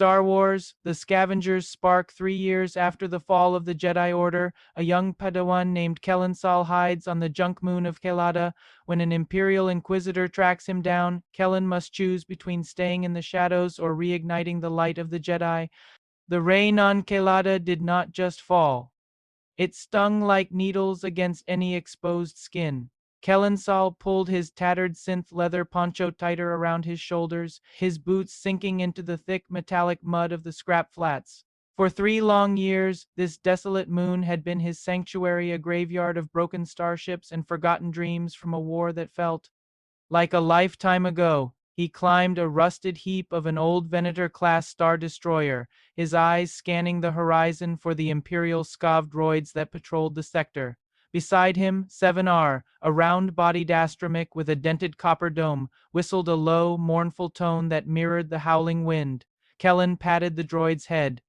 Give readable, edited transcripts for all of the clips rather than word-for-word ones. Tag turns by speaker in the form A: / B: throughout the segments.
A: Star Wars: The Scavengers spark 3 years after the fall of the Jedi Order, a young Padawan named Kellen Sol hides on the junk moon of Kelada. When an Imperial Inquisitor tracks him down, Kellen must choose between staying in the shadows or reigniting the light of the Jedi. The rain on Kelada did not just fall. It stung like needles against any exposed skin. Kelensal pulled his tattered synth leather poncho tighter around his shoulders, his boots sinking into the thick metallic mud of the scrap flats. For 3 long years, this desolate moon had been his sanctuary, a graveyard of broken starships and forgotten dreams from a war that felt like a lifetime ago. He climbed a rusted heap of an old Venator-class star destroyer, his eyes scanning the horizon for the Imperial Scav droids that patrolled the sector. Beside him, 7R, a round-bodied astromech with a dented copper dome, whistled a low, mournful tone that mirrored the howling wind. Kellen patted the droid's head.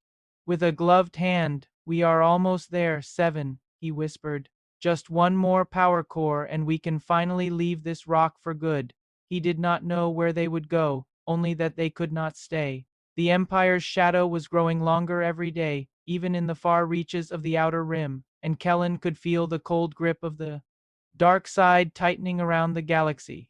A: With a gloved hand, "We are almost there, 7, he whispered. "Just one more power core and we can finally leave this rock for good." He did not know where they would go, only that they could not stay. The Empire's shadow was growing longer every day, even in the far reaches of the Outer Rim, and Kellen could feel the cold grip of the dark side tightening around the galaxy.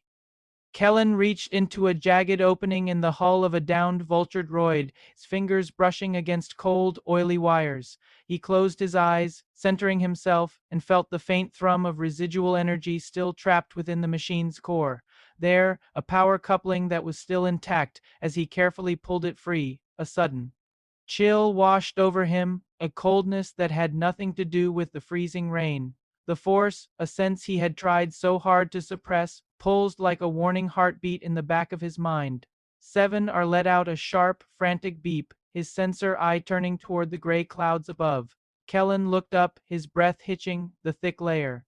A: Kellen reached into a jagged opening in the hull of a downed vulture droid, his fingers brushing against cold, oily wires. He closed his eyes, centering himself, and felt the faint thrum of residual energy still trapped within the machine's core. There, a power coupling that was still intact. As he carefully pulled it free, a sudden chill washed over him, a coldness that had nothing to do with the freezing rain. The force, a sense he had tried so hard to suppress, pulsed like a warning heartbeat in the back of his mind. 7R let out a sharp, frantic beep, his sensor eye turning toward the gray clouds above. Kellen looked up, his breath hitching. The thick layer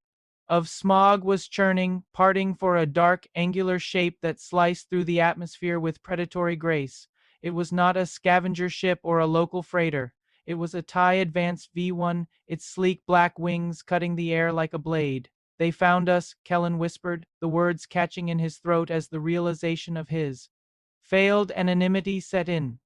A: of smog was churning, parting for a dark, angular shape that sliced through the atmosphere with predatory grace. It was not a scavenger ship or a local freighter. It was a TIE Advanced V1, its sleek black wings cutting the air like a blade. "They found us," Kellen whispered, the words catching in his throat as the realization of his failed anonymity set in.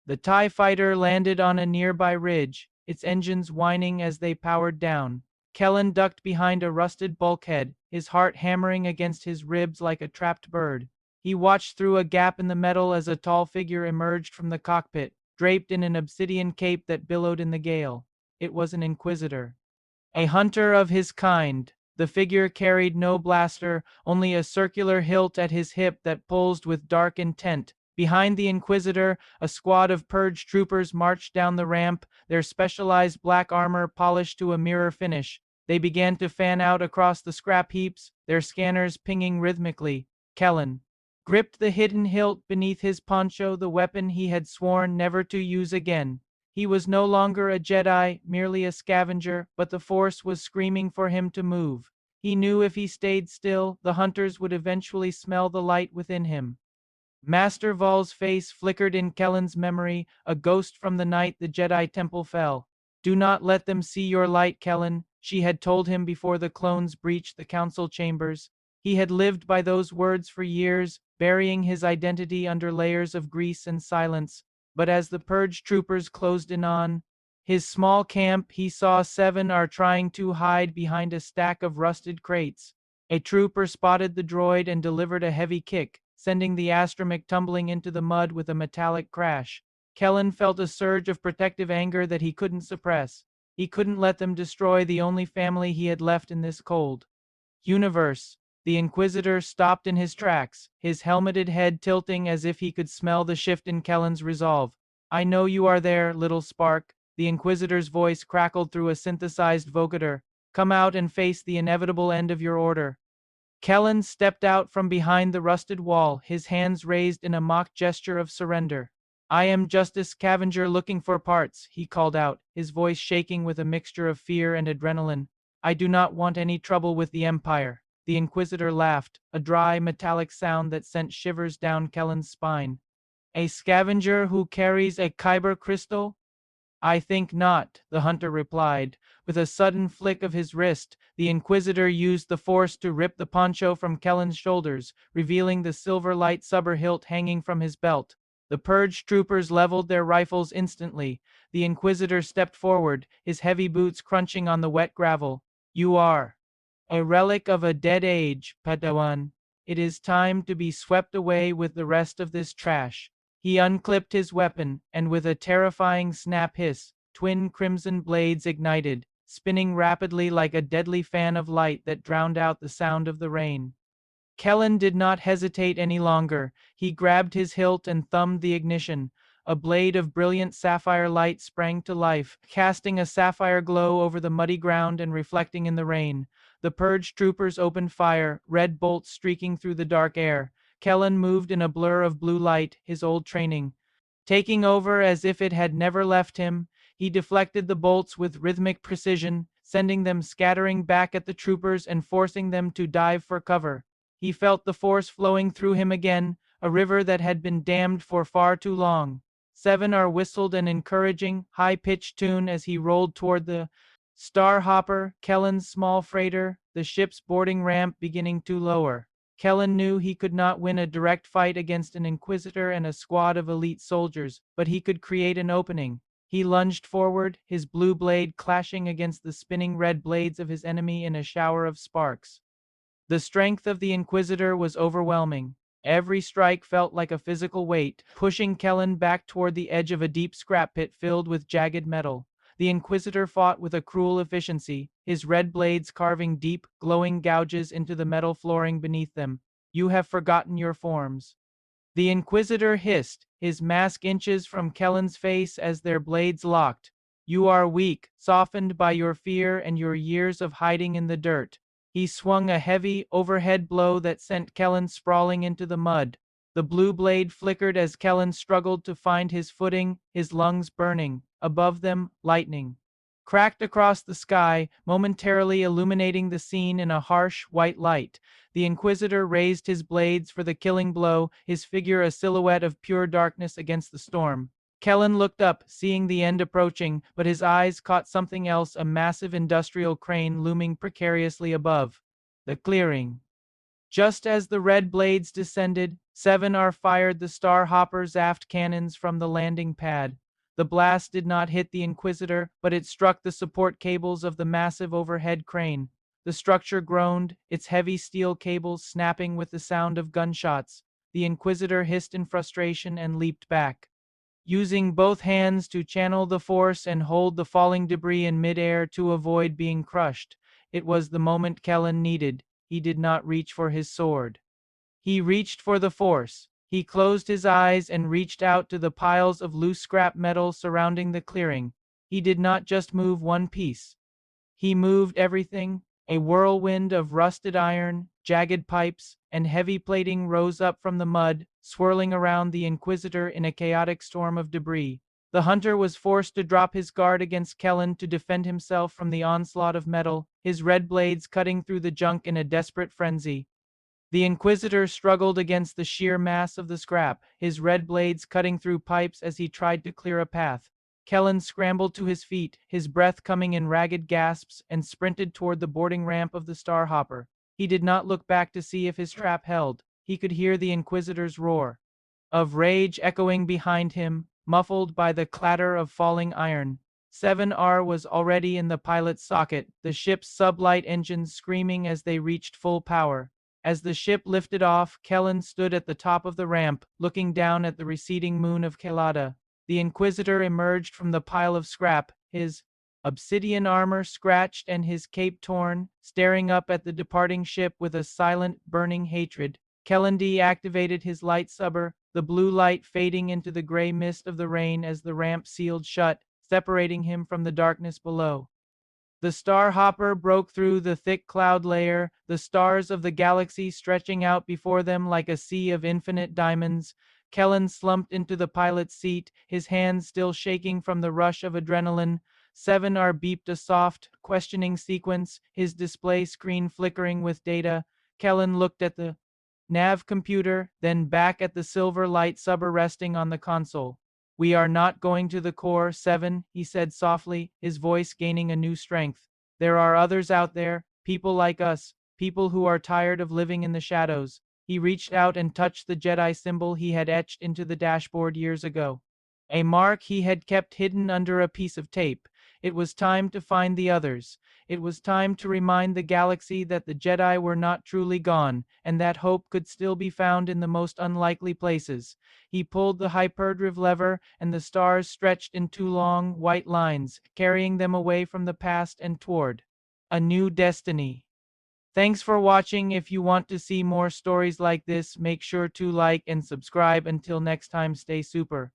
A: The TIE fighter landed on a nearby ridge, its engines whining as they powered down. Kellen ducked behind a rusted bulkhead, his heart hammering against his ribs like a trapped bird. He watched through a gap in the metal as a tall figure emerged from the cockpit, draped in an obsidian cape that billowed in the gale. It was an Inquisitor. A hunter of his kind. The figure carried no blaster, only a circular hilt at his hip that pulsed with dark intent. Behind the Inquisitor, a squad of purge troopers marched down the ramp, their specialized black armor polished to a mirror finish. They began to fan out across the scrap heaps, their scanners pinging rhythmically. Kellen gripped the hidden hilt beneath his poncho, the weapon he had sworn never to use again. He was no longer a Jedi, merely a scavenger, but the Force was screaming for him to move. He knew if he stayed still, the hunters would eventually smell the light within him. Master Val's face flickered in Kellen's memory, a ghost from the night the Jedi Temple fell. "Do not let them see your light, Kellen," she had told him before the clones breached the council chambers. He had lived by those words for years, burying his identity under layers of grease and silence. But as the purge troopers closed in on his small camp, he saw 7R trying to hide behind a stack of rusted crates. A trooper spotted the droid and delivered a heavy kick, sending the astromech tumbling into the mud with a metallic crash. Kellen felt a surge of protective anger that he couldn't suppress. He couldn't let them destroy the only family he had left in this cold universe. The Inquisitor stopped in his tracks, his helmeted head tilting as if he could smell the shift in Kellen's resolve. "I know you are there, little spark." The Inquisitor's voice crackled through a synthesized vocoder. "Come out and face the inevitable end of your order." Kellen stepped out from behind the rusted wall, his hands raised in a mock gesture of surrender. "I am Justice Scavenger looking for parts," he called out, his voice shaking with a mixture of fear and adrenaline. "I do not want any trouble with the Empire." The Inquisitor laughed, a dry, metallic sound that sent shivers down Kellen's spine. "A scavenger who carries a kyber crystal?" "I think not," the hunter replied. With a sudden flick of his wrist, the Inquisitor used the Force to rip the poncho from Kellen's shoulders, revealing the silver lightsaber hilt hanging from his belt. The purged troopers leveled their rifles instantly. The Inquisitor stepped forward, his heavy boots crunching on the wet gravel. You are a relic of a dead age, Padawan. It is time to be swept away with the rest of this trash. He unclipped his weapon, and with a terrifying snap hiss, twin crimson blades ignited, spinning rapidly like a deadly fan of light that drowned out the sound of the rain. Kellen did not hesitate any longer. He grabbed his hilt and thumbed the ignition. A blade of brilliant sapphire light sprang to life, casting a sapphire glow over the muddy ground and reflecting in the rain. The purged troopers opened fire, red bolts streaking through the dark air. Kellen moved in a blur of blue light, his old training taking over as if it had never left him. He deflected the bolts with rhythmic precision, sending them scattering back at the troopers and forcing them to dive for cover. He felt the force flowing through him again, a river that had been dammed for far too long. Seven R whistled an encouraging, high-pitched tune as he rolled toward the Star Hopper, Kellen's small freighter, the ship's boarding ramp beginning to lower. Kellen knew he could not win a direct fight against an Inquisitor and a squad of elite soldiers, but he could create an opening. He lunged forward, his blue blade clashing against the spinning red blades of his enemy in a shower of sparks. The strength of the Inquisitor was overwhelming. Every strike felt like a physical weight, pushing Kellen back toward the edge of a deep scrap pit filled with jagged metal. The Inquisitor fought with a cruel efficiency, his red blades carving deep, glowing gouges into the metal flooring beneath them. You have forgotten your forms. The Inquisitor hissed, his mask inches from Kellen's face as their blades locked. You are weak, softened by your fear and your years of hiding in the dirt. He swung a heavy, overhead blow that sent Kellen sprawling into the mud. The blue blade flickered as Kellen struggled to find his footing, his lungs burning. Above them, lightning cracked across the sky, momentarily illuminating the scene in a harsh, white light. The Inquisitor raised his blades for the killing blow, his figure a silhouette of pure darkness against the storm. Kellen looked up, seeing the end approaching, but his eyes caught something else, a massive industrial crane looming precariously above the clearing. Just as the red blades descended, 7R fired the Star Hopper's aft cannons from the landing pad. The blast did not hit the Inquisitor, but it struck the support cables of the massive overhead crane. The structure groaned, its heavy steel cables snapping with the sound of gunshots. The Inquisitor hissed in frustration and leaped back, using both hands to channel the force and hold the falling debris in midair to avoid being crushed. It was the moment Kellen needed. He did not reach for his sword. He reached for the force. He closed his eyes and reached out to the piles of loose scrap metal surrounding the clearing. He did not just move one piece. He moved everything. A whirlwind of rusted iron, jagged pipes, and heavy plating rose up from the mud, swirling around the Inquisitor in a chaotic storm of debris. The hunter was forced to drop his guard against Kellen to defend himself from the onslaught of metal, his red blades cutting through the junk in a desperate frenzy. The Inquisitor struggled against the sheer mass of the scrap, his red blades cutting through pipes as he tried to clear a path. Kellen scrambled to his feet, his breath coming in ragged gasps, and sprinted toward the boarding ramp of the Star Hopper. He did not look back to see if his trap held. He could hear the Inquisitor's roar of rage echoing behind him, muffled by the clatter of falling iron. 7R was already in the pilot's socket, the ship's sublight engines screaming as they reached full power. As the ship lifted off, Kellen stood at the top of the ramp, looking down at the receding moon of Kelada. The Inquisitor emerged from the pile of scrap, his obsidian armor scratched and his cape torn, staring up at the departing ship with a silent, burning hatred. Kellen deactivated his lightsaber, the blue light fading into the gray mist of the rain as the ramp sealed shut, separating him from the darkness below. The Star Hopper broke through the thick cloud layer, the stars of the galaxy stretching out before them like a sea of infinite diamonds. Kellen slumped into the pilot's seat, his hands still shaking from the rush of adrenaline. 7R beeped a soft, questioning sequence, his display screen flickering with data. Kellen looked at the nav computer, then back at the silver lightsaber resting on the console. We are not going to the core, 7, he said softly, his voice gaining a new strength. There are others out there, people like us, people who are tired of living in the shadows. He reached out and touched the Jedi symbol he had etched into the dashboard years ago. A mark he had kept hidden under a piece of tape. It was time to find the others. It was time to remind the galaxy that the Jedi were not truly gone, and that hope could still be found in the most unlikely places. He pulled the hyperdrive lever, and the stars stretched in two long, white lines, carrying them away from the past and toward a new destiny. Thanks for watching. If you want to see more stories like this, make sure to like and subscribe. Until next time, stay super.